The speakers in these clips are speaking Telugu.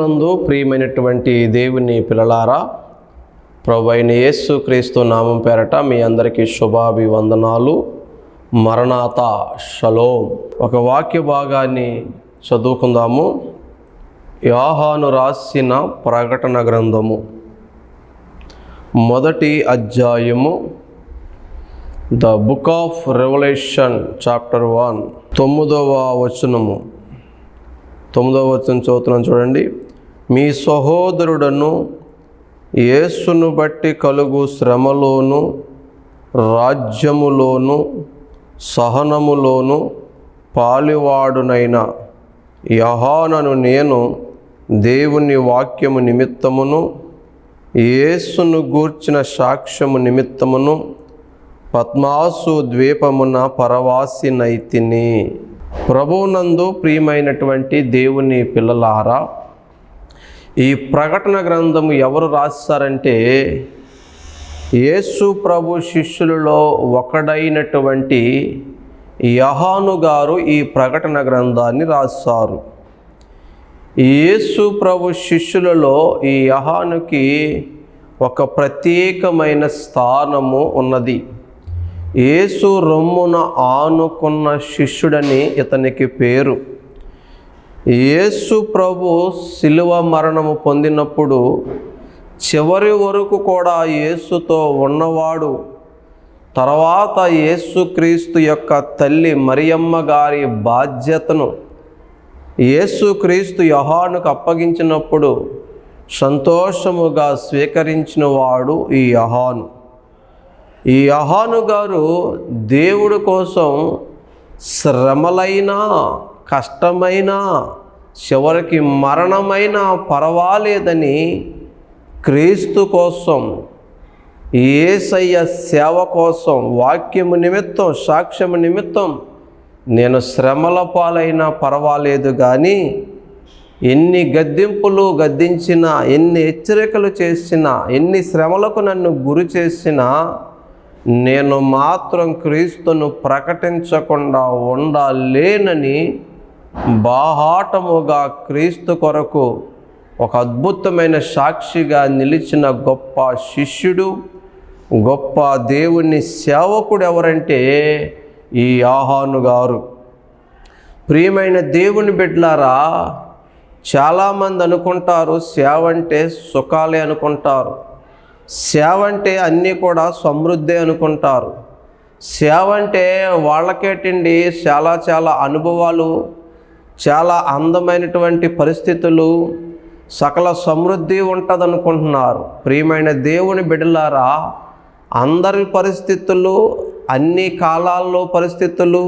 ప్రభువునందు ప్రియమైనటువంటి దేవుని పిల్లలారా, ప్రభువైన యేసు క్రీస్తు నామం పేరట మీ అందరికీ శుభాభివందనాలు. మరణాత షలోమ్. ఒక వాక్య భాగాన్ని చదువుకుందాము. యోహాను రాసిన ప్రకటన గ్రంథము 1వ అధ్యాయము, the book of Revelation chapter 1, 9వ వచనము. 9వ వచనం చదువుతున్నాను చూడండి. మీ సహోదరుడను యేసును బట్టి కలుగు శ్రమలోను, రాజ్యములోను, సహనములోను పాలివాడునైన యోహానను నేను దేవుని వాక్యము నిమిత్తమును యేసును గూర్చిన సాక్ష్యము నిమిత్తమును పద్మాసు ద్వీపమున పరవాసినైతిని. ప్రభువునందు ప్రియమైనటువంటి దేవుని పిల్లలారా, ఈ ప్రకటన గ్రంథము ఎవరు రాస్తారంటే యేసు ప్రభు శిష్యులలో ఒకడైనటువంటి యోహాను గారు ఈ ప్రకటన గ్రంథాన్ని రాస్తారు. యేసు ప్రభు శిష్యులలో ఈ యోహానుకి ఒక ప్రత్యేకమైన స్థానము ఉన్నది. యేసు రొమ్మున ఆనుకున్న శిష్యుడని ఇతనికి పేరు. యేసు ప్రభు శిలువ మరణము పొందినప్పుడు చివరి వరకు కూడా యేసుతో ఉన్నవాడు. తర్వాత యేసుక్రీస్తు యొక్క తల్లి మరియమ్మ గారి బాధ్యతను యేసుక్రీస్తు యోహానుకు అప్పగించినప్పుడు సంతోషముగా స్వీకరించిన వాడు ఈ యోహాను. ఈ యోహాను గారు దేవుడి కోసం శ్రమలైనా, కష్టమైనా, చివరికి మరణమైనా పర్వాలేదని క్రీస్తు కోసం, యేసయ్య సేవ కోసం, వాక్యము నిమిత్తం, సాక్ష్యము నిమిత్తం నేను శ్రమల పాలైనా పర్వాలేదు కానీ ఎన్ని గద్దింపులు గద్దించినా, ఎన్ని హెచ్చరికలు చేసినా, ఎన్ని శ్రమలకు నన్ను గురి చేసినా నేను మాత్రం క్రీస్తును ప్రకటించకుండా ఉండలేనని బాహాటముగా క్రీస్తు కొరకు ఒక అద్భుతమైన సాక్షిగా నిలిచిన గొప్ప శిష్యుడు, గొప్ప దేవుని సేవకుడు ఎవరంటే ఈ యోహాను గారు. ప్రియమైన దేవుని బిడ్డలారా, చాలామంది అనుకుంటారు సేవ అంటే సుఖాలే అనుకుంటారు, సేవ అంటే అన్నీ కూడా సమృద్ధి అనుకుంటారు. సేవ అంటే వాళ్ళకేటండి చాలా అనుభవాలు, చాలా అందమైనటువంటి పరిస్థితులు, సకల సమృద్ధి ఉంటుంది అనుకుంటున్నారు. ప్రియమైన దేవుని బిడ్డలారా, అందరి పరిస్థితులు, అన్ని కాలాల్లో పరిస్థితులు,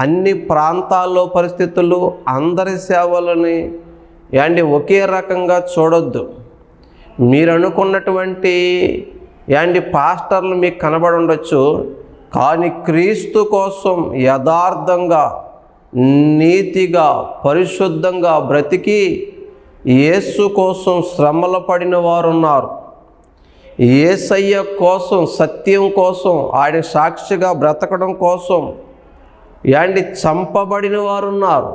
అన్ని ప్రాంతాల్లో పరిస్థితులు, అందరి సేవలని ఒకే రకంగా చూడొద్దు. మీరు అనుకున్నటువంటి పాస్టర్లు మీకు కనబడి ఉండొచ్చు, కానీ క్రీస్తు కోసం యథార్థంగా, నీతిగా, పరిశుద్ధంగా బ్రతికి యేసు కోసం శ్రమలు పడిన వారు ఉన్నారు. యేసయ్య కోసం, సత్యం కోసం, ఆయన సాక్షిగా బ్రతకడం కోసం చంపబడిన వారు ఉన్నారు.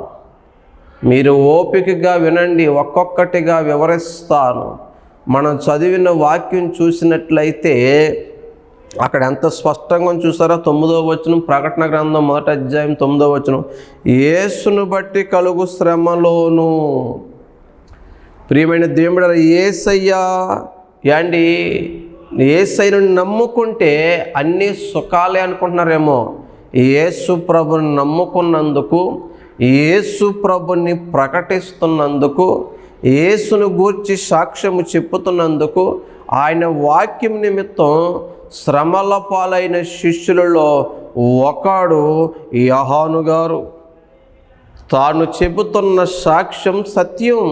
మీరు ఓపికగా వినండి, ఒక్కొక్కటిగా వివరిస్తాను. మనం చదివిన వాక్యం చూసినట్లయితే అక్కడ ఎంత స్పష్టంగా చూసారో. 9వ వచనం, ప్రకటన గ్రంథం 1వ అధ్యాయం 9వ వచనం, యేసును బట్టి కలుగు శ్రమలోను. ప్రియమైన దేవుడు, యేసయ్యను నమ్ముకుంటే అన్నీ సుఖాలే అనుకుంటున్నారేమో. యేసు ప్రభుని నమ్ముకున్నందుకు, యేసు ప్రభుని ప్రకటిస్తున్నందుకు, యేసును గూర్చి సాక్ష్యము చెప్పుతున్నందుకు, ఆయన వాక్యం నిమిత్తం శ్రమల పాలైన శిష్యులలో ఒకడు యోహాను గారు. తాను చెబుతున్న సాక్ష్యం సత్యం.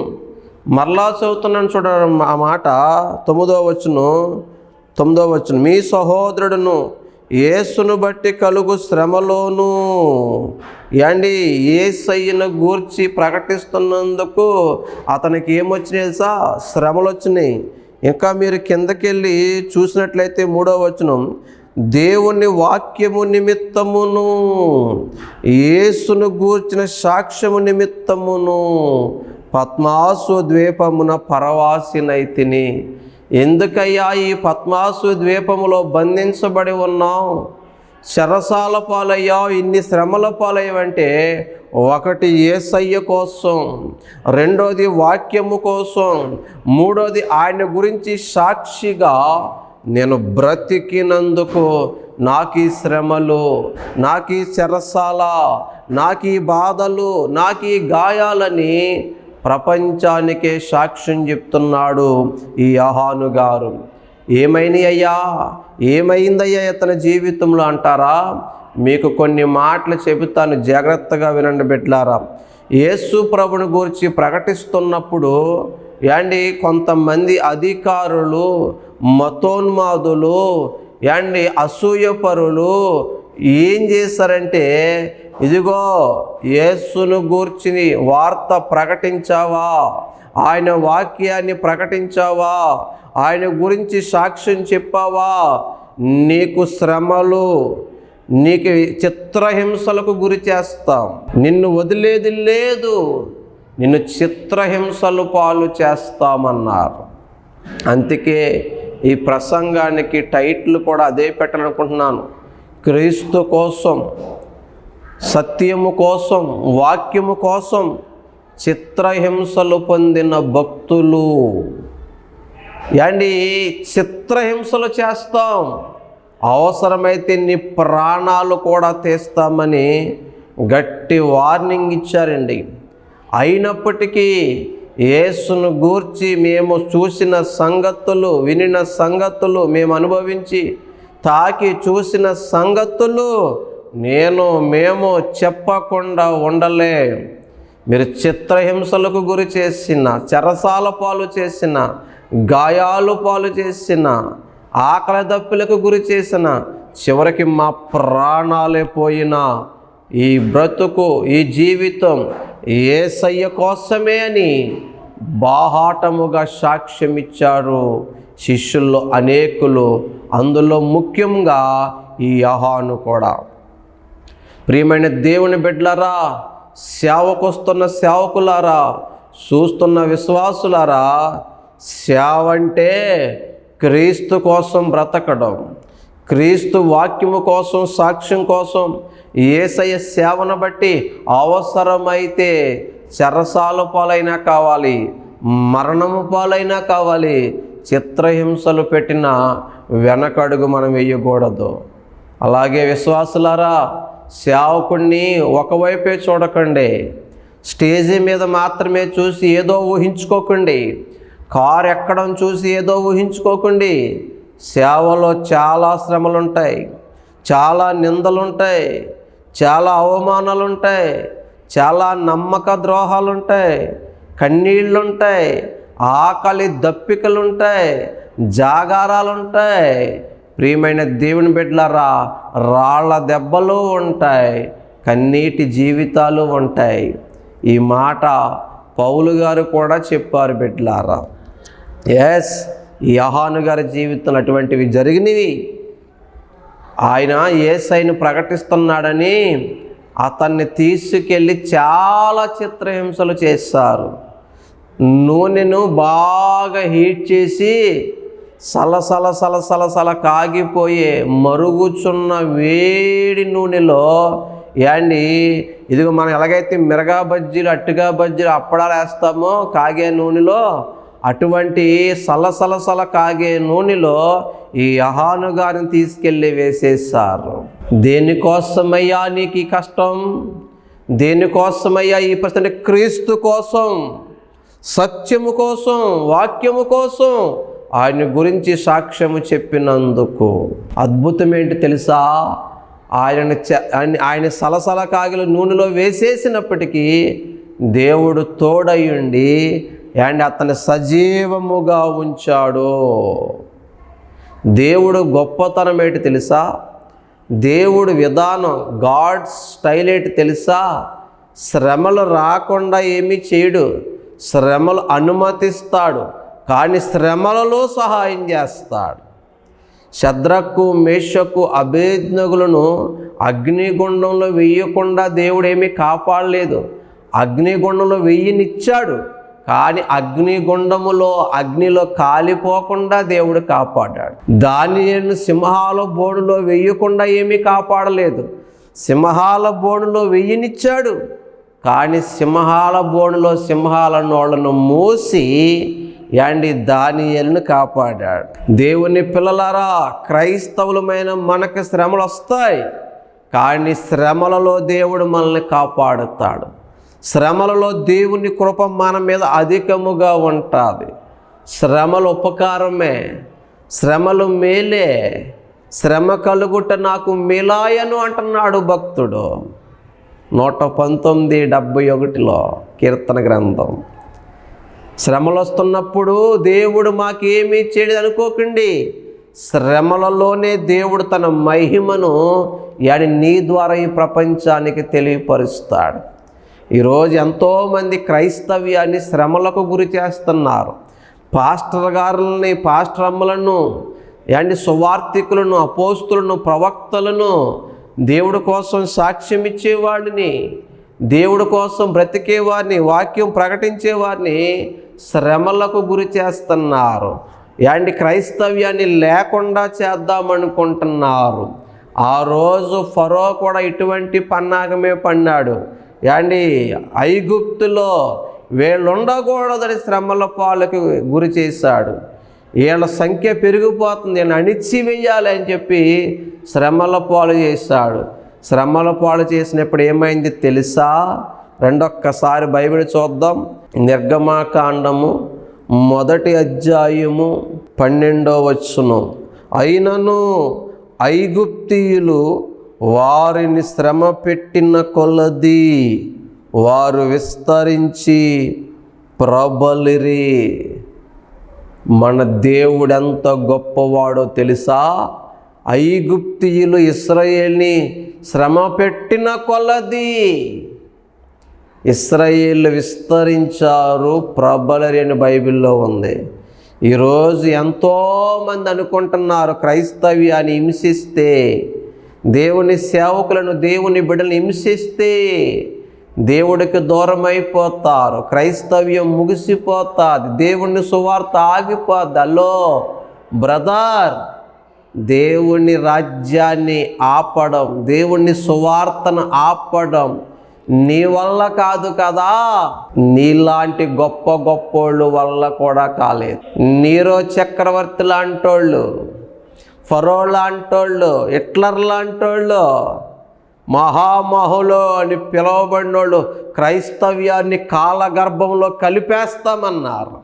మరలా చదువుతున్నాను చూడండి ఆ మాట. 9వ వచనం, మీ సహోదరుడును యేసును బట్టి కలుగు శ్రమలోను. యేసయ్యను గూర్చి ప్రకటిస్తున్నందుకు అతనికి ఏమొచ్చినాయి తెలుసా? శ్రమలు వచ్చినాయి. ఇంకా మీరు కిందకెళ్ళి చూసినట్లయితే 3వ వచనం, దేవుని వాక్యము నిమిత్తమును యేసును గూర్చిన సాక్ష్యము నిమిత్తమును పద్మాసు ద్వీపమున పరవాసినైతిని. ఎందుకయ్యా ఈ పద్మాసు ద్వీపములో బంధించబడి ఉన్నావు, చెరసాల పాలయ్యావు, ఇన్ని శ్రమల పాలయ్యావంటే ఒకటి యేసయ్య కోసం, రెండోది వాక్యము కోసం, మూడోది ఆయన గురించి సాక్షిగా నేను బ్రతికినందుకు నాకు ఈ శ్రమలు, నాకు ఈ చెరసాల, నాకు ఈ బాధలు, నాకు ఈ గాయాలని ప్రపంచానికే సాక్ష్యం చెప్తున్నాడు ఈ యోహాను గారు. ఏమైందయ్యా ఇతని జీవితంలో అంటారా? మీకు కొన్ని మాటలు చెబుతాను, జాగ్రత్తగా వినండి బిడ్డలారా. యేసు ప్రభుని గురించి ప్రకటిస్తున్నప్పుడు కొంతమంది అధికారులు, మతోన్మాదులు, అసూయపరులు ఏం చేశారంటే, ఇదిగో యేసును గూర్చి వార్త ప్రకటించావా, ఆయన వాక్యాన్ని ప్రకటించావా, ఆయన గురించి సాక్ష్యం చెప్పావా, నీకు శ్రమలు, నీకు చిత్రహింసలకు గురి చేస్తాం, నిన్ను వదిలేది లేదు, నిన్ను చిత్రహింసలు పాలు చేస్తామన్నారు. అందుకే ఈ ప్రసంగానికి టైటిల్ కూడా అదే పెట్టాలనుకుంటున్నాను. క్రీస్తు కోసం, సత్యము కోసం, వాక్యము కోసం చిత్రహింసలు పొందిన భక్తులు. చిత్రహింసలు చేస్తాం, అవసరమైతే నీ ప్రాణాలు కూడా తీస్తామని గట్టి వార్నింగ్ ఇచ్చారండి. అయినప్పటికీ యేసును గూర్చి మేము చూసిన సంగతులు, వినిన సంగతులు, మేము అనుభవించి తాకి చూసిన సంగతులు మేము చెప్పకుండా ఉండలే. మీరు చిత్రహింసలకు గురి చేసిన, చెరసాల పాలు చేసిన, గాయాలు పాలు చేసిన, ఆకలి దప్పులకు గురి చేసిన, చివరికి మా ప్రాణాలే పోయినా ఈ బ్రతుకు, ఈ జీవితం యేసయ్య కోసమే అని బాహాటముగా సాక్ష్యం ఇచ్చారు శిష్యుల్లో అనేకులు, అందులో ముఖ్యంగా ఈ యోహాను కూడా. ప్రియమైన దేవుని బిడ్డలారా, సేవకొస్తున్న సేవకులారా, చూస్తున్న విశ్వాసులారా, సేవ అంటే క్రీస్తు కోసం బ్రతకడం, క్రీస్తు వాక్యము కోసం, సాక్ష్యం కోసం, యేసయ్య సేవను బట్టి అవసరమైతే చెరసాల పాలైనా కావాలి, మరణము పాలైనా కావాలి, చిత్రహింసలు పెట్టిన వెనకడుగు మనం వేయకూడదు. అలాగే విశ్వాసులారా, సేవకుడిని ఒకవైపే చూడకండి, స్టేజీ మీద మాత్రమే చూసి ఏదో ఊహించుకోకండి, కారు ఎక్కడం చూసి ఏదో ఊహించుకోకండి. సేవలో చాలా శ్రమలుంటాయి, చాలా నిందలుంటాయి, చాలా అవమానాలుంటాయి, చాలా నమ్మక ద్రోహాలుంటాయి, కన్నీళ్ళుంటాయి, ఆకలి దప్పికలుంటాయి, జాగారాలుంటాయి. ప్రియమైన దేవుని బిడ్డలారా, రాళ్ల దెబ్బలు ఉంటాయి, కన్నీటి జీవితాలు ఉంటాయి. ఈ మాట పౌలు గారు కూడా చెప్పారు బిడ్డలారా. యోహాను గారి జీవితంలో అటువంటివి జరిగినవి. ఆయన యేసయ్యను ప్రకటిస్తున్నాడని అతన్ని తీసుకెళ్ళి చాలా చిత్రహింసలు చేశారు. నూనెను బాగా హీట్ చేసి సలసల కాగిపోయే మరుగుచున్న వేడి నూనెలో ఇదిగో మనం ఎలాగైతే మిరగా బజ్జీలు, అట్టుగా బజ్జీలు, అప్పడాలు వేస్తామో కాగే నూనెలో, అటువంటి సలసల కాగే నూనెలో ఈ యోహాను గారిని తీసుకెళ్ళి వేసేసారు. దేనికోసమయ్యా నీకు ఈ కష్టం? దేనికోసమయ్యా ఈ పరిస్థితి? క్రీస్తు కోసం, సత్యము కోసం, వాక్యము కోసం, ఆయన గురించి సాక్ష్యము చెప్పినందుకు. అద్భుతం ఏంటి తెలుసా? ఆయన సలసల కాగిల నూనెలో వేసేసినప్పటికీ దేవుడు తోడయుండి అతన్ని సజీవముగా ఉంచాడు. దేవుడు గొప్పతనం ఏంటి తెలుసా? దేవుడు విధానం, గాడ్ స్టైల్ ఏంటి తెలుసా? శ్రమలు రాకుండా ఏమీ చేయడు, శ్రమలు అనుమతిస్తాడు, కానీ శ్రమలలో సహాయం చేస్తాడు. శద్రకు, మేషకు, అబేద్నెగోలను అగ్నిగుండంలో వెయ్యకుండా దేవుడు ఏమీ కాపాడలేదు. అగ్నిగుండంలో వెయ్యనిచ్చాడు, కానీ అగ్నిలో కాలిపోకుండా దేవుడు కాపాడాడు. దానియేలును సింహాల బోనులో వేయకుండా ఏమీ కాపాడలేదు. సింహాల బోనులో వెయ్యనిచ్చాడు, కానీ సింహాల బోనులో సింహాల నోళ్లను మూసి దానియేలును కాపాడాడు. దేవుని పిల్లలారా, క్రైస్తవులమైన మనకు శ్రమలు వస్తాయి, కానీ శ్రమలలో దేవుడు మనల్ని కాపాడుతాడు. శ్రమలలో దేవుని కృప మన మీద అధికముగా ఉంటుంది. శ్రమలు ఉపకారమే, శ్రమలు మేలే. శ్రమ కలుగుట నాకు మేలాయను అంటున్నాడు భక్తుడు 119:71 కీర్తన గ్రంథం. శ్రమలు వస్తున్నప్పుడు దేవుడు మాకేమీ చేయలేదు అనుకోకండి. శ్రమలలోనే దేవుడు తన మహిమను నీ ద్వారా ఈ ప్రపంచానికి తెలియపరుస్తాడు. ఈరోజు ఎంతోమంది క్రైస్తవ్యాన్ని శ్రమలకు గురి చేస్తున్నారు. పాస్టర్ అమ్మలను సువార్థికులను, అపోస్తులను, ప్రవక్తలను, దేవుడి కోసం సాక్ష్యం ఇచ్చేవాడిని, దేవుడి కోసం బ్రతికేవారిని, వాక్యం ప్రకటించేవారిని శ్రమలకు గురి చేస్తున్నారు. క్రైస్తవ్యాన్ని లేకుండా చేద్దామనుకుంటున్నారు. ఆ రోజు ఫరో కూడా ఇటువంటి పన్నాగమే పన్నాడు. ఐగుప్తులో వీళ్ళుండకూడదని శ్రమల పాలకు గురి చేశాడు. వీళ్ళ సంఖ్య పెరిగిపోతుంది, నేను అణిచివేయాలి అని చెప్పి శ్రమల పాలు చేశాడు. శ్రమల పాలు చేసినప్పుడు ఏమైంది తెలుసా? రెండొక్కసారి బైబిల్ చూద్దాం. నిర్గమాకాండము 1వ అధ్యాయము 12వ వచనం. అయినను ఐగుప్తీయులు వారిని శ్రమ పెట్టిన కొలది వారు విస్తరించి ప్రబలిరి. మన దేవుడెంత గొప్పవాడో తెలుసా? ఐగుప్తీయులు ఇశ్రాయేలుని శ్రమ పెట్టిన కొలది ఇశ్రాయేలు విస్తరించారు, ప్రబలిరి అని బైబిల్లో ఉంది. ఈరోజు ఎంతోమంది అనుకుంటున్నారు క్రైస్తవ్యాన్ని హింసిస్తే, దేవుని సేవకులను, దేవుని బిడ్డలను హింసిస్తే దేవుడికి దూరం అయిపోతారు, క్రైస్తవ్యం ముగిసిపోతుంది, దేవుని సువార్త ఆగిపోద్ది. అలో బ్రదర్, దేవుని రాజ్యాన్ని ఆపడం, దేవుని సువార్తను ఆపడం నీ వల్ల కాదు కదా, నీలాంటి గొప్ప గొప్పోళ్ళు వల్ల కూడా కాలేదు. నీరో చక్రవర్తి లాంటోళ్ళు, ఫరో లాంటోళ్ళు, హిట్లర్ లాంటోళ్ళు, మహామహులు అని పిలువబడినోళ్ళు క్రైస్తవ్యాన్ని కాలగర్భంలో కలిపేస్తామన్నారు.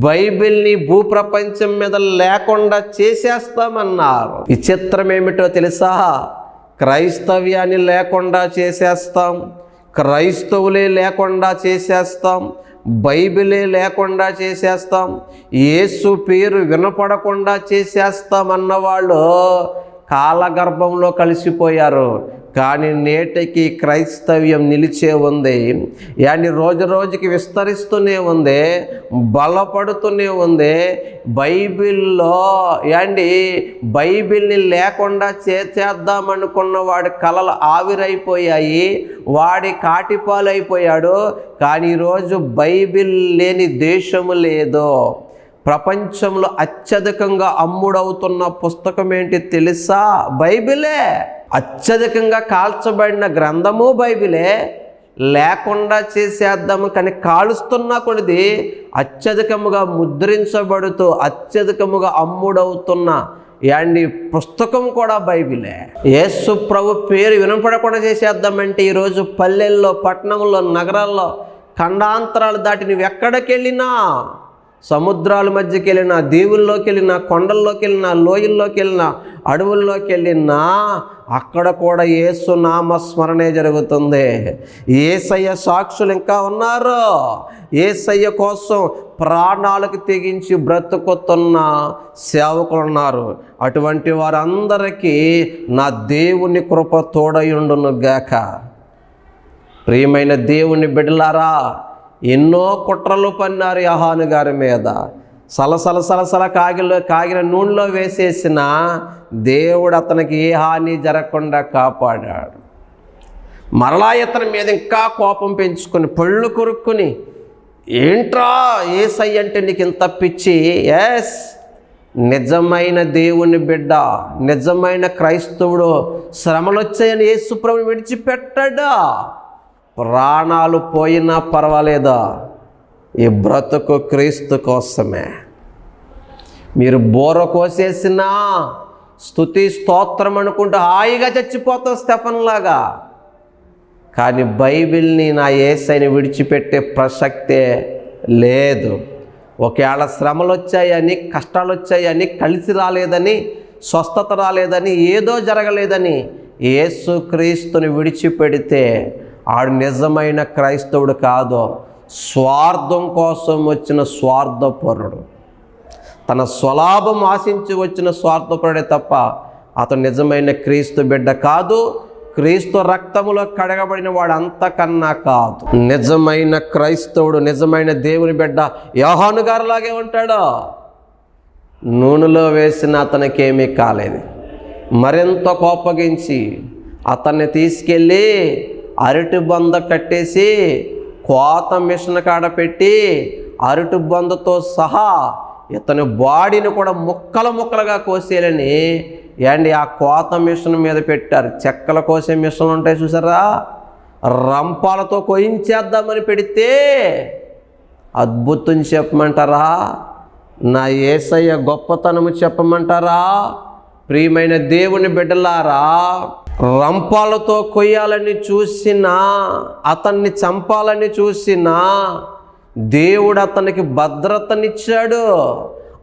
బైబిల్ని భూప్రపంచం మీద లేకుండా చేసేస్తామన్నారు. ఈ చిత్రం ఏమిటో తెలుసా? క్రైస్తవ్యాన్ని లేకుండా చేసేస్తాం, క్రైస్తవులే లేకుండా చేసేస్తాం, బైబిలే లేకుండా చేసేస్తాం, యేసు పేరు వినపడకుండా చేసేస్తామన్నవాళ్ళు కాలగర్భంలో కలిసిపోయారు. కానీ నేటికి క్రైస్తవ్యం నిలిచే ఉంది. రోజు రోజుకి విస్తరిస్తూనే ఉంది, బలపడుతూనే ఉంది. బైబిల్లో బైబిల్ని లేకుండా చేద్దామనుకున్న వాడి కలలు ఆవిరైపోయాయి, వాడి కాటిపాలైపోయాడు. కానీ ఈరోజు బైబిల్ లేని దేశము లేదు. ప్రపంచంలో అత్యధికంగా అమ్ముడవుతున్న పుస్తకం ఏంటి తెలుసా? బైబిలే. అత్యధికంగా కాల్చబడిన గ్రంథము బైబిలే. లేకుండా చేసేద్దాము కానీ కాలుస్తున్న కొద్ది అత్యధికముగా ముద్రించబడుతూ అత్యధికముగా అమ్ముడవుతున్న పుస్తకం కూడా బైబిలే. యేసు ప్రభు పేరు వినపడకుండా చేసేద్దామంటే ఈరోజు పల్లెల్లో, పట్టణంలో, నగరాల్లో, ఖండాంతరాలు దాటి నువ్వు ఎక్కడికి వెళ్ళినా, సముద్రాల మధ్యకి వెళ్ళినా, దీవుల్లోకి వెళ్ళినా, కొండల్లోకి వెళ్ళినా, లోయల్లోకి వెళ్ళినా, అడవుల్లోకి వెళ్ళినా అక్కడ కూడా యేసు నామస్మరణే జరుగుతుంది. యేసయ్య సాక్షులు ఇంకా ఉన్నారు. యేసయ్య కోసం ప్రాణాలకు తెగించి బ్రతుకుతున్న సేవకులు ఉన్నారు. అటువంటి వారందరికీ నా దేవుని కృప తోడయుండును గాక. ప్రియమైన దేవుని బిడ్డలారా, ఎన్నో కుట్రలు పన్నారు యోహాను గారి మీద. సలసల కాగిన నూనెలో వేసేసిన దేవుడు అతనికి ఏ హాని జరగకుండా కాపాడాడు. మరలా ఇతని మీద ఇంకా కోపం పెంచుకొని పళ్ళు కొరుక్కుని ఏంట్రా యేసయ్య అంటే నీకు ఇంత పిచ్చి? ఎస్, నిజమైన దేవుని బిడ్డ, నిజమైన క్రైస్తవుడు శ్రమలు వచ్చాయని యేసుప్రభుని విడిచిపెట్టాడా? ప్రాణాలు పోయినా పర్వాలేదా? ఈ బ్రతుకు క్రీస్తు కోసమే. మీరు బోర కోసేసినా స్తుతి స్తోత్రం అనుకుంటూ హాయిగా చచ్చిపోతాం స్టెఫన్లాగా. కానీ బైబిల్ని, నా యేసయ్యని విడిచిపెట్టే ప్రసక్తే లేదు. ఒకవేళ శ్రమలు వచ్చాయని, కష్టాలు వచ్చాయని, కలిసి రాలేదని, స్వస్థత రాలేదని, ఏదో జరగలేదని యేసుక్రీస్తుని విడిచిపెడితే ఆడు నిజమైన క్రైస్తవుడు కాదు. స్వార్థం కోసం వచ్చిన స్వార్థపరుడు, తన స్వలాభం ఆశించి వచ్చిన స్వార్థపరుడే తప్ప అతను నిజమైన క్రీస్తు బిడ్డ కాదు. క్రీస్తు రక్తములో కడగబడిన వాడు అంతకన్నా కాదు. నిజమైన క్రైస్తవుడు, నిజమైన దేవుని బిడ్డ యోహాను గారిలాగే ఉంటాడు. నూనెలో వేసిన అతనికేమీ కాలేదు. మరింత కోపగించి అతన్ని తీసుకెళ్ళి అరటి బొంద కట్టేసి కోత మిషన్ కాడ పెట్టి అరటి బొందతో సహా ఇతని బాడీని కూడా ముక్కలు ముక్కలుగా కోసేయాలని ఆ కోత మిషన్ మీద పెట్టారు. చెక్కల కోసే మిషన్లు ఉంటాయి చూసారా, రంపాలతో కోయించేద్దామని పెడితే అద్భుతం చెప్పమంటారా? నా యేసయ్య గొప్పతనము చెప్పమంటారా? ప్రియమైన దేవుని బిడ్డలారా, రంపాలతో కొయ్యాలని చూసినా, అతన్ని చంపాలని చూసినా దేవుడు అతనికి భద్రతనిచ్చాడు.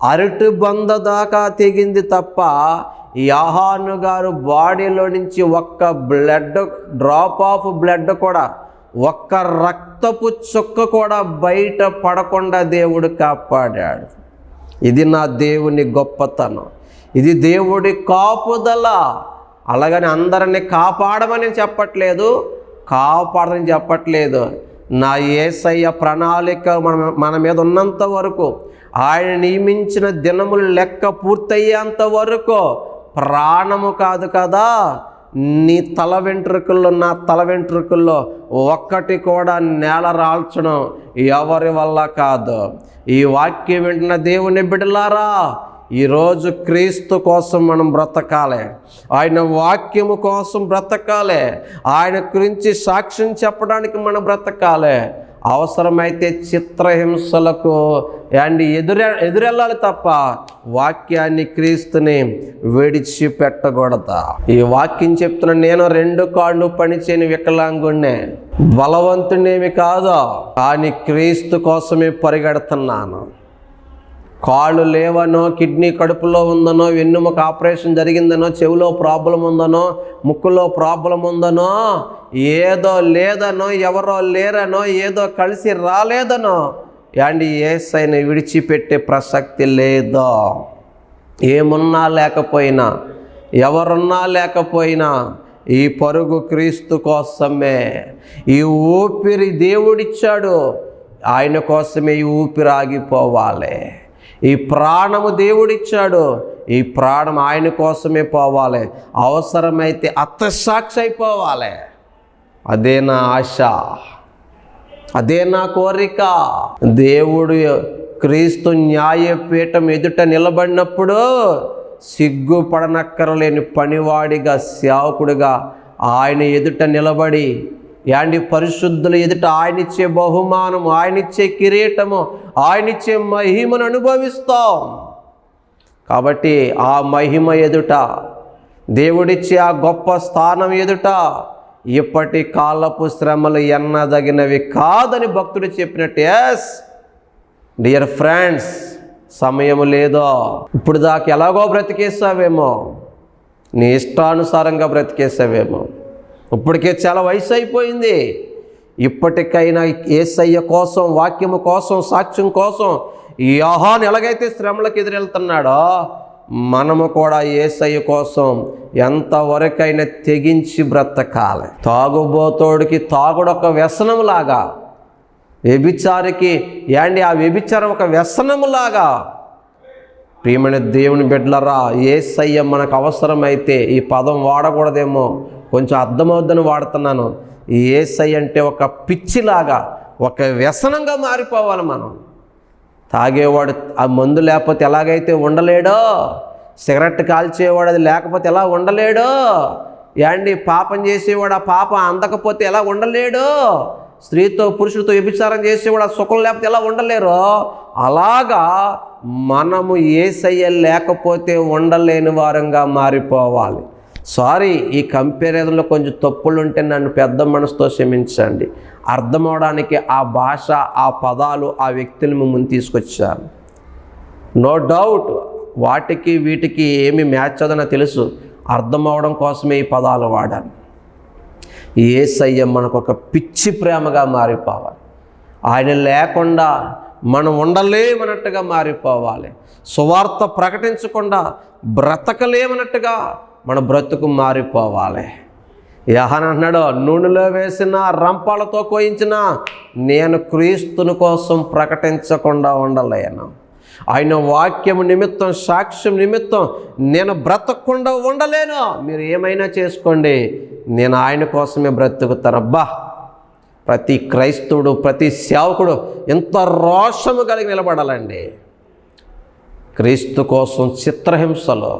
అరటి బంద దాకా తెగింది తప్ప యోహాను గారు బాడీలో నుంచి ఒక్క డ్రాప్ ఆఫ్ బ్లడ్ కూడా, ఒక్క రక్తపు చుక్క కూడా బయట పడకుండా దేవుడు కాపాడాడు. ఇది నా దేవుని గొప్పతనం, ఇది దేవుడి కాపుదల. అలాగని అందరినీ కాపాడమని చెప్పట్లేదు, కాపాడని చెప్పట్లేదు. నా యేసయ్య ప్రణాళిక మన మీద ఉన్నంత వరకు, ఆయన నియమించిన దినములు లెక్క పూర్తయ్యేంత వరకు ప్రాణము కాదు కదా, నీ తల వెంట్రుకల్లో, నా తల వెంట్రుకల్లో ఒక్కటి కూడా నేల రాల్చడం ఎవరి వల్ల కాదు. ఈ వాక్యం వింటున్న దేవుని బిడ్డలారా, ఈరోజు క్రీస్తు కోసం మనం బ్రతకాలి, ఆయన వాక్యము కోసం బ్రతకాలి, ఆయన గురించి సాక్ష్యం చెప్పడానికి మనం బ్రతకాలి. అవసరమైతే చిత్రహింసలకు ఎదురెళ్ళాలి తప్ప వాక్యాన్ని, క్రీస్తుని విడిచిపెట్టకూడదు. ఈ వాక్యం చెప్తున్న నేను 2 కాళ్ళు పనిచేయని వికలాంగుణ్ణే, బలవంతునేమి కాదు, కానీ క్రీస్తు కోసమే పరిగెడుతున్నాను. కాళ్ళు లేవనో, కిడ్నీ కడుపులో ఉందనో, వెన్నుముక ఆపరేషన్ జరిగిందనో, చెవిలో ప్రాబ్లం ఉందనో, ముక్కులో ప్రాబ్లం ఉందనో, ఏదో లేదనో, ఎవరో లేరనో, ఏదో కలిసి రాలేదనో యేసయ్యని విడిచిపెట్టే ప్రసక్తి లేదు. ఏమున్నా లేకపోయినా, ఎవరున్నా లేకపోయినా ఈ పరుగు క్రీస్తు కోసమే. ఈ ఊపిరి దేవుడిచ్చాడు, ఆయన కోసమే ఈ ఊపిరి ఆగిపోవాలి. ఈ ప్రాణము దేవుడిచ్చాడు, ఈ ప్రాణం ఆయన కోసమే పోవాలి. అవసరమైతే అత్తసాక్షి అయిపోవాలి. అదే నా ఆశ, అదే నా కోరిక. దేవుడు క్రీస్తు న్యాయపీఠం ఎదుట నిలబడినప్పుడు సిగ్గుపడనక్కరలేని పనివాడిగా, సేవకుడిగా ఆయన ఎదుట నిలబడి పరిశుద్ధుల ఎదుట ఆయనిచ్చే బహుమానము, ఆయనిచ్చే కిరీటము, ఆయనిచ్చే మహిమను అనుభవిస్తాం. కాబట్టి ఆ మహిమ ఎదుట, దేవుడిచ్చే ఆ గొప్ప స్థానం ఎదుట ఇప్పటి కాలపు శ్రమలు ఎన్నదగినవి కాదని భక్తుడు చెప్పినట్టు, ఎస్ డియర్ ఫ్రెండ్స్, సమయం లేదో. ఇప్పుడు దాకా ఎలాగో బ్రతికేసావేమో, నీ ఇష్టానుసారంగా బ్రతికేసావేమో, ఇప్పటికే చాలా వయసు అయిపోయింది. ఇప్పటికైనా యేసయ్య కోసం, వాక్యము కోసం, సాక్ష్యం కోసం యోహాను ఎలాగైతే శ్రమలకు ఎదురెళ్తున్నాడో, మనము కూడా యేసయ్య కోసం ఎంతవరకైనా తెగించి బ్రతకాలి. తాగుబోతోడికి తాగుడు ఒక వ్యసనంలాగా, వ్యభిచారికి ఆ వ్యభిచారం ఒక వ్యసనములాగా, ప్రియమైన దేవుని బిడ్డలరా, యేసయ్య మనకు అవసరమైతే, ఈ పదం వాడకూడదేమో, కొంచెం అర్థమవుద్దని వాడుతున్నాను. యేసయ్య అంటే ఒక పిచ్చిలాగా, ఒక వ్యసనంగా మారిపోవాలి మనం. తాగేవాడు ఆ మందు లేకపోతే ఎలాగైతే ఉండలేడో, సిగరెట్ కాల్చేవాడు అది లేకపోతే ఎలా ఉండలేడో, యాండి పాపం చేసేవాడు ఆ పాపం అందకపోతే ఎలా ఉండలేడో, స్త్రీతో పురుషుడితో వ్యభిచారం చేసేవాడు ఆ సుఖం లేకపోతే ఎలా ఉండలేరో, అలాగా మనము యేసయ్య లేకపోతే ఉండలేని వారంగా మారిపోవాలి. సారీ, ఈ కంపారిజన్లో కొంచెం తప్పులు ఉంటే నన్ను పెద్ద మనసుతో క్షమించండి. అర్థం అవడానికి ఆ భాష, ఆ పదాలు, ఆ వ్యక్తులను ముందు తీసుకొచ్చాను. నో డౌట్ వాటికి వీటికి ఏమి మ్యాచ్ అదని తెలుసు, అర్థం అవడం కోసమే ఈ పదాలు వాడాను. యేసయ్య మనకు ఒక పిచ్చి ప్రేమగా మారిపోవాలి. ఆయన లేకుండా మనం ఉండలేమన్నట్టుగా మారిపోవాలి. సువార్త ప్రకటించకుండా బ్రతకలేమన్నట్టుగా మన బ్రతుకు మారిపోవాలి. యోహాను అన్నాడు, నూనెలో వేసిన రంపాలతో కోయించిన నేను క్రీస్తుని కోసం ప్రకటించకుండా ఉండలేను. ఆయన వాక్యము నిమిత్తం, సాక్ష్యం నిమిత్తం నేను బ్రతకకుండా ఉండలేను. మీరు ఏమైనా చేసుకోండి, నేను ఆయన కోసమే బ్రతుకుతాను. అబ్బా, ప్రతి క్రైస్తవుడు, ప్రతి సేవకుడు ఎంత రోషము కలిగి నిలబడాలండి. క్రీస్తు కోసం చిత్రహింసలో,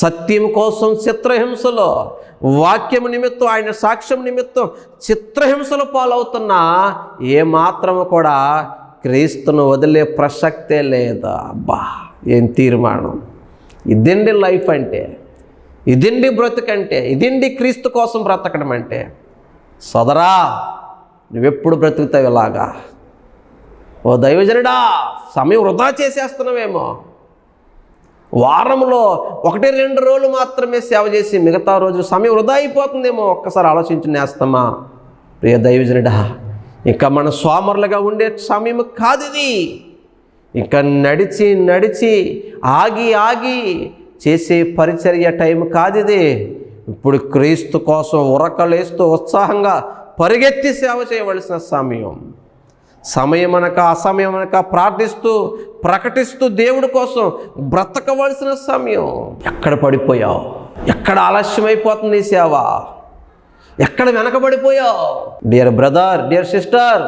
సత్యం కోసం చిత్రహింసలో, వాక్యము నిమిత్తం, ఆయన సాక్ష్యం నిమిత్తం చిత్రహింసలు పాలవుతున్నా ఏమాత్రము కూడా క్రీస్తును వదిలే ప్రసక్తే లేదా. అబ్బా, ఏం తీర్మానం! ఇదండి లైఫ్ అంటే, ఇదండి బ్రతుకంటే, ఇదండి క్రీస్తు కోసం బ్రతకడం అంటే. సోదరా, నువ్వెప్పుడు బ్రతుకుతావు ఇలాగా? ఓ దైవజనుడా, సమయం వృధా చేసేస్తున్నావేమో. వారంలో 1-2 రోజులు మాత్రమే సేవ చేసి మిగతా రోజు సమయం వృధా అయిపోతుందేమో. ఒక్కసారి ఆలోచించి నేస్తమా ప్రియ దైవజనుడా, ఇంకా మన సోమరులుగా ఉండే సమయం కాదు ఇది. ఇంకా నడిచి నడిచి ఆగి ఆగి చేసే పరిచర్య టైం కాదు ఇది. ఇప్పుడు క్రీస్తు కోసం ఉరకలేస్తూ ఉత్సాహంగా పరిగెత్తి సేవ చేయవలసిన సమయం. సమయం అనక అసమయం అనక ప్రార్థిస్తూ ప్రకటిస్తూ దేవుడి కోసం బ్రతకవలసిన సమయం. ఎక్కడ పడిపోయావు? ఎక్కడ ఆలస్యమైపోతుంది ఈ సేవ? ఎక్కడ వెనకబడిపోయావు? డియర్ బ్రదర్, డియర్ సిస్టర్,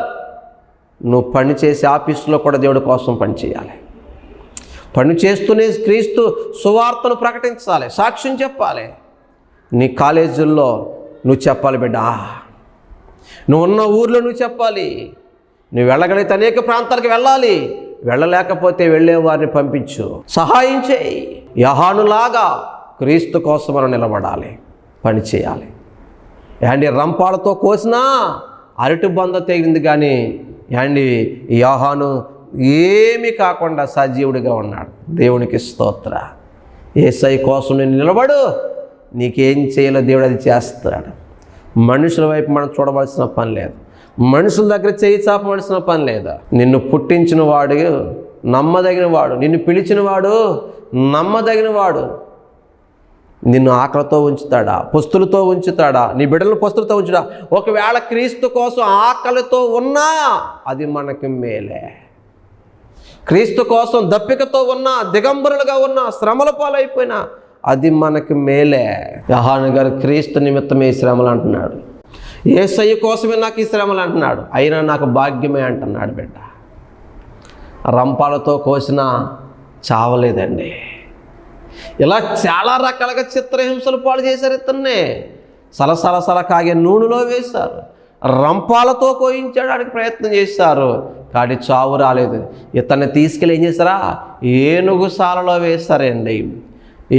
నువ్వు పని చేసే ఆఫీసులో కూడా దేవుడి కోసం పని చేయాలి. పని చేస్తూనే క్రీస్తు సువార్తను ప్రకటించాలి, సాక్ష్యం చెప్పాలి. నీ కాలేజీల్లో నువ్వు చెప్పాలి బిడ్డ, నువ్వు ఉన్న ఊర్లో నువ్వు చెప్పాలి. నువ్వు వెళ్ళగలిగితే అనేక ప్రాంతాలకు వెళ్ళాలి. వెళ్ళలేకపోతే వెళ్ళే వారిని పంపించు, సహాయం చేయి. యోహానులాగా క్రీస్తు కోసం మనం నిలబడాలి, పని చేయాలి. యాండి రంపాలతో కోసినా అరటి బంద తెగింది, కానీ యాండి యోహాను ఏమీ కాకుండా సజీవుడిగా ఉన్నాడు. దేవునికి స్తోత్ర. యేసయ్య కోసం నేను నిలబడు, నీకేం చేయాలో దేవుడు అది చేస్తాడు. మనుషుల వైపు మనం చూడవలసిన పని లేదు, మనుషుల దగ్గర చేయి చాపవలసిన పని లేదు. నిన్ను పుట్టించిన వాడు నమ్మదగిన వాడు, నిన్ను పిలిచిన వాడు నమ్మదగిన వాడు. నిన్ను ఆకలితో ఉంచుతాడా? పస్తులతో ఉంచుతాడా? నీ బిడ్డలను పస్తులతో ఉంచుడా? ఒకవేళ క్రీస్తు కోసం ఆకలితో ఉన్నా అది మనకి మేలే. క్రీస్తు కోసం దప్పికతో ఉన్నా, దిగంబరులుగా ఉన్నా, శ్రమల పాలైపోయినా అది మనకి మేలే. యోహాను గారు క్రీస్తు నిమిత్తమే ఈ శ్రమలు అంటున్నాడు. యేసయ్య కోసమే నాకు ఈ శ్రమలు అంటున్నాడు. అయినా నాకు భాగ్యమే అంటున్నాడు. బిడ్డ రంపాలతో కోసినా చావలేదండి. ఇలా చాలా రకాలుగా చిత్రహింసలు పాలు చేశారు. ఇతన్నే సలసలసల కాగే నూనెలో వేశారు, రంపాలతో కోయించడానికి ప్రయత్నం చేశారు, కానీ చావు రాలేదు. ఇతన్ని తీసుకెళ్ళి ఏం చేశారా? ఏనుగుశాలలో వేశారండి.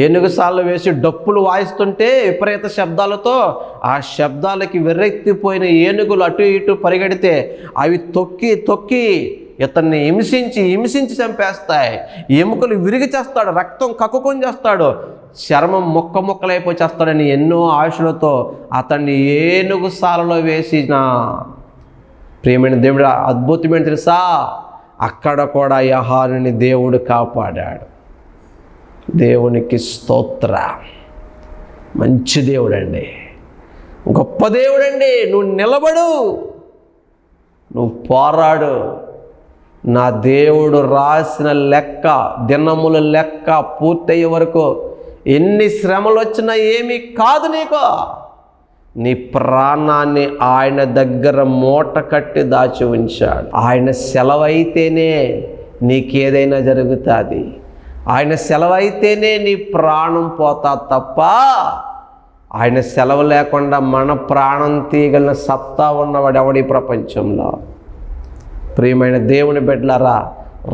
ఏనుగుశాలలో వేసి డప్పులు వాయిస్తుంటే విపరీత శబ్దాలతో ఆ శబ్దాలకి వెర్రెత్తిపోయిన ఏనుగులు అటు ఇటు పరిగెడితే అవి తొక్కి తొక్కి ఇతన్ని హింసించి చంపేస్తాయి. ఎముకలు విరిగి చేస్తాడు, రక్తం కక్కుకొని చేస్తాడు, చర్మం ముక్కలైపోయి చేస్తాడని ఎన్నో ఆశలతో అతన్ని ఏనుగుశాలలో వేసిన ప్రియమైన దేవుడు అద్భుతమైన తెలుసా, అక్కడ కూడా యోహానుని దేవుడు కాపాడాడు. దేవునికి స్తోత్ర. మంచి దేవుడండి, గొప్ప దేవుడండి. నువ్వు నిలబడు, నువ్వు పోరాడు. నా దేవుడు రాసిన లెక్క, దినముల లెక్క పూర్తయ్యే వరకు ఎన్ని శ్రమలు వచ్చినా ఏమీ కాదు నీకు. నీ ప్రాణాన్ని ఆయన దగ్గర మూట కట్టి దాచి ఉంచాడు. ఆయన సెలవైతేనే నీకేదైనా జరుగుతుంది. ఆయన సెలవైతేనే నీ ప్రాణం పోతా తప్ప ఆయన సెలవు లేకుండా మన ప్రాణం తీయగలిగిన సత్తా ఉన్నవాడు ఎవడి ప్రపంచంలో. ప్రియమైన దేవుని బిడ్డలారా,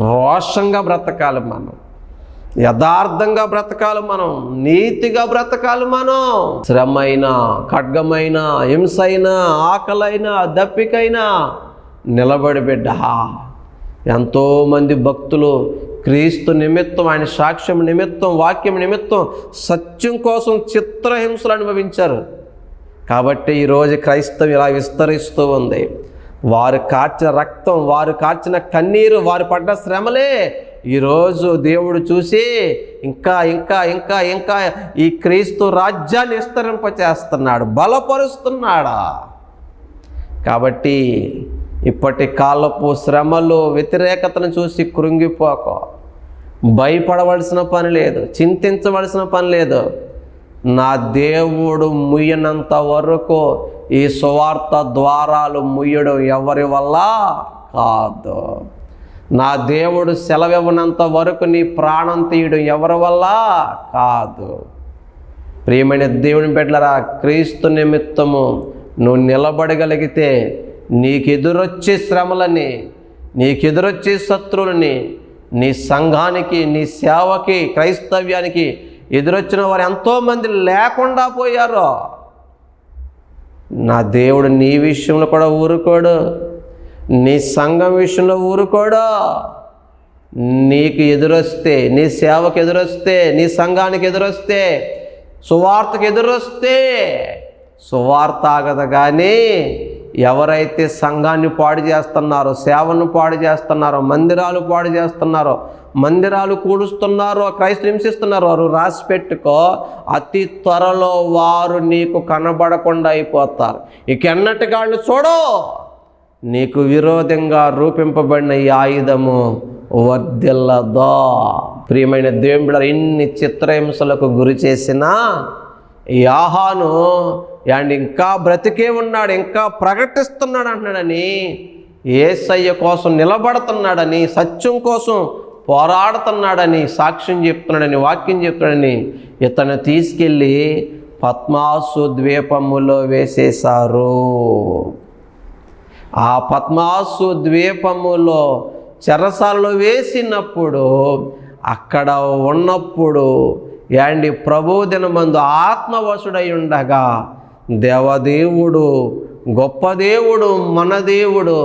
రోషంగా బ్రతకాలి మనం, యథార్థంగా బ్రతకాలి మనం, నీతిగా బ్రతకాలి మనం. శ్రమైనా, ఖడ్గమైనా, హింసైనా, ఆకలైనా, దప్పికైనా నిలబడి బిడ్డ. ఎంతోమంది భక్తులు క్రీస్తు నిమిత్తం, ఆయన సాక్ష్యం నిమిత్తం, వాక్యం నిమిత్తం, సత్యం కోసం చిత్రహింసలు అనుభవించారు. కాబట్టి ఈరోజు క్రైస్తవం ఇలా విస్తరిస్తూ ఉంది. వారు కార్చిన రక్తం, వారు కార్చిన కన్నీరు, వారు పడ్డ శ్రమలే ఈరోజు దేవుడు చూసి ఇంకా ఇంకా ఇంకా ఇంకా ఈ క్రీస్తు రాజ్యాన్ని విస్తరింపచేస్తున్నాడు, బలపరుస్తున్నాడా. కాబట్టి ఇప్పటి కాలపు శ్రమలు, వ్యతిరేకతను చూసి కృంగిపోక, భయపడవలసిన పని లేదు, చింతించవలసిన పని లేదు. నా దేవుడు ముయ్యనంత వరకు ఈ సువార్త ద్వారాలు ముయ్యడం ఎవరి వల్ల కాదు. నా దేవుడు సెలవివ్వనంత వరకు నీ ప్రాణం తీయడం ఎవరి వల్ల కాదు. ప్రియమైన దేవుని బిడ్డలారా, క్రీస్తు నిమిత్తము నువ్వు నిలబడగలిగితే నీకెదురొచ్చే శ్రమలని, నీకెదురొచ్చే శత్రువులని, నీ సంఘానికి, నీ సేవకి, క్రైస్తవ్యానికి ఎదురొచ్చిన వారు ఎంతోమంది లేకుండా పోయారు. నా దేవుడు నీ విషయంలో కూడా ఊరుకోడు, నీ సంఘం విషయంలో ఊరుకోడు. నీకు ఎదురొస్తే, నీ సేవకు ఎదురొస్తే, నీ సంఘానికి ఎదురొస్తే, సువార్తకు ఎదురొస్తే సువార్త ఆగదు. కానీ ఎవరైతే సంఘాన్ని పాడు చేస్తున్నారో, సేవను పాడు చేస్తున్నారో, మందిరాలు పాడు చేస్తున్నారో, మందిరాలు కూడుస్తున్నారో, క్రైస్తవులు హింసిస్తున్నారో, వారు రాసి పెట్టుకో, అతి త్వరలో వారు నీకు కనబడకుండా అయిపోతారు. ఇక ఎన్నటికాళ్ళు చూడు, నీకు విరోధంగా రూపింపబడిన ఈ ఆయుధము వర్ధిల్లదో. ప్రియమైన దేవుని బిడ్డలారా, ఇన్ని చిత్రహింసలకు గురి చేసిన ఈ ఆహాను ఇంకా బ్రతికే ఉన్నాడు, ఇంకా ప్రకటిస్తున్నాడు అంటున్నాడని, యేసయ్య కోసం నిలబడుతున్నాడని, సత్యం కోసం పోరాడుతున్నాడని, సాక్ష్యం చెప్తున్నాడని, వాక్యం చెప్తున్నాడని ఇతను తీసుకెళ్ళి పద్మాసు ద్వీపములో వేసేశారు. ఆ పద్మాసు ద్వీపములో చెరసాలలో వేసినప్పుడు, అక్కడ ఉన్నప్పుడు ప్రభు దినమందు ఆత్మవశుడై ఉండగా దేవదేవుడు, గొప్ప దేవుడు, మన దేవుడు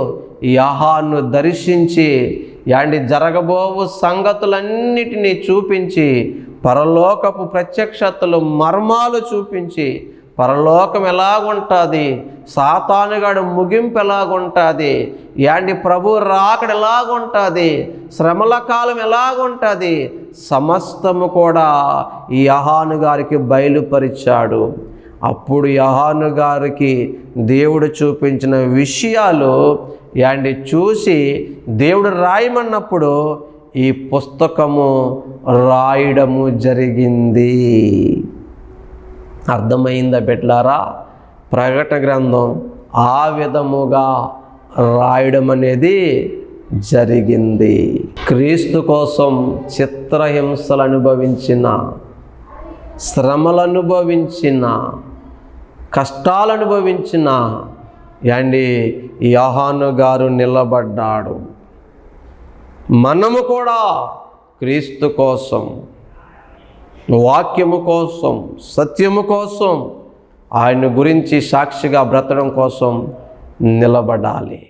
యాహాను దర్శించి జరగబోవు సంగతులన్నిటినీ చూపించి, పరలోకపు ప్రత్యక్షతలు, మర్మాలు చూపించి, పరలోకం ఎలాగుంటుంది, సాతానుగాడు ముగింపు ఎలాగుంటుంది, ప్రభు రాకడ ఎలాగుంటుంది, శ్రమల కాలం ఎలాగుంటుంది, సమస్తము కూడా ఈ యోహాను గారికి బయలుపరిచాడు. అప్పుడు యోహాను గారికి దేవుడు చూపించిన విషయాలు చూసి దేవుడు రాయమన్నప్పుడు ఈ పుస్తకము రాయడము జరిగింది. అర్థమైందా బిడ్డలారా? ప్రకటన గ్రంథం ఆ విధముగా రాయడం అనేది జరిగింది. క్రీస్తు కోసం చిత్రహింసలు అనుభవించిన, శ్రమలు అనుభవించిన, కష్టాలు అనుభవించిన యోహాను గారు నిలబడ్డాడు. మనము కూడా క్రీస్తు కోసం, వాక్యము కోసం, సత్యము కోసం, ఆయన గురించి సాక్షిగా బ్రతకడం కోసం నిలబడాలి.